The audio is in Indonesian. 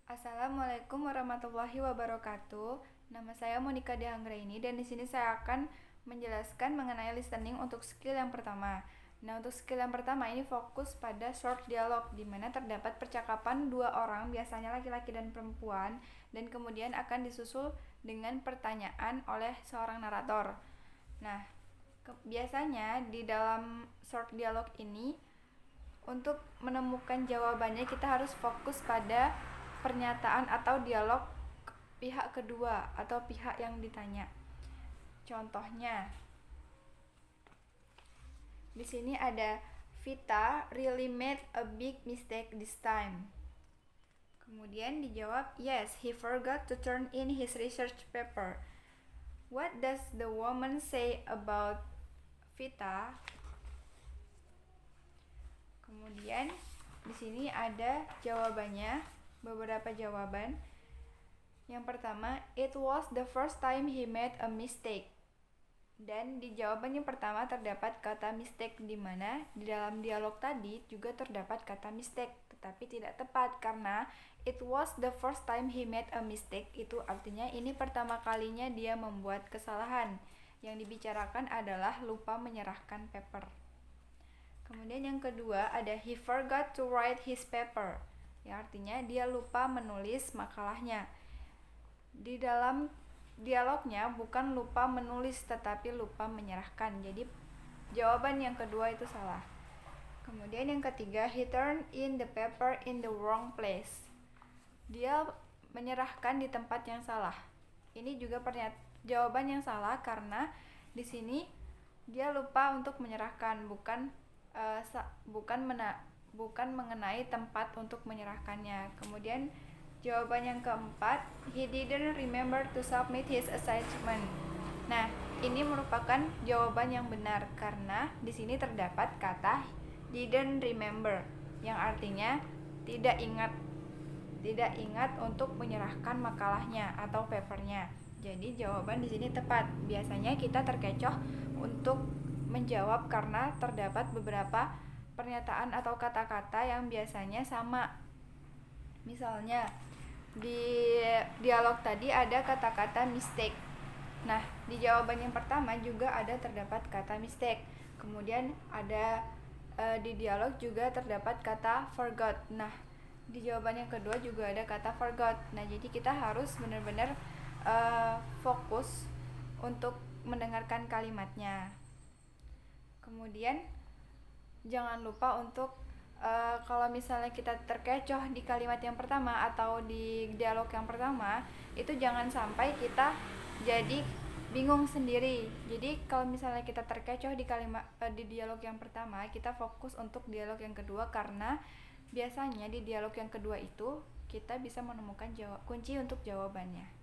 Assalamualaikum warahmatullahi wabarakatuh. Nama saya Monica Dianggraini dan di sini saya akan menjelaskan mengenai listening untuk skill yang pertama. Nah, untuk skill yang pertama ini fokus pada short dialog di mana terdapat percakapan dua orang, biasanya laki-laki dan perempuan, dan kemudian akan disusul dengan pertanyaan oleh seorang narator. Nah, biasanya di dalam short dialog ini untuk menemukan jawabannya kita harus fokus pada pernyataan atau dialog pihak kedua atau pihak yang ditanya. Contohnya, di sini ada Vita really made a big mistake this time. Kemudian dijawab, yes, he forgot to turn in his research paper. What does the woman say about Vita? Kemudian di sini ada jawabannya, beberapa jawaban. Yang pertama, it was the first time he made a mistake. Dan di jawaban yang pertama terdapat kata mistake, di mana di dalam dialog tadi juga terdapat kata mistake, tetapi tidak tepat karena it was the first time he made a mistake itu artinya ini pertama kalinya dia membuat kesalahan. Yang dibicarakan adalah lupa menyerahkan paper. Kemudian yang kedua ada he forgot to write his paper, yang artinya dia lupa menulis makalahnya. Di dalam dialognya bukan lupa menulis tetapi lupa menyerahkan. Jadi jawaban yang kedua itu salah. Kemudian yang ketiga, he turned in the paper in the wrong place. Dia menyerahkan di tempat yang salah. Ini juga jawaban yang salah karena di sini dia lupa untuk menyerahkan, bukan mengenai tempat untuk menyerahkannya. Kemudian jawaban yang keempat, he didn't remember to submit his assignment. Nah, ini merupakan jawaban yang benar karena di sini terdapat kata didn't remember, yang artinya tidak ingat untuk menyerahkan makalahnya atau papernya. Jadi jawaban di sini tepat. Biasanya kita terkecoh untuk menjawab karena terdapat beberapa pernyataan atau kata-kata yang biasanya sama. Misalnya di dialog tadi ada kata-kata mistake. Nah, di jawaban yang pertama juga ada terdapat kata mistake. Kemudian ada di dialog juga terdapat kata forgot. Nah, di jawaban yang kedua juga ada kata forgot. Nah, jadi kita harus benar-benar fokus untuk mendengarkan kalimatnya. Kemudian jangan lupa untuk kalau misalnya kita terkecoh di kalimat yang pertama atau di dialog yang pertama, itu jangan sampai kita jadi bingung sendiri. Jadi kalau misalnya kita terkecoh di di dialog yang pertama, kita fokus untuk dialog yang kedua karena biasanya di dialog yang kedua itu kita bisa menemukan kunci untuk jawabannya.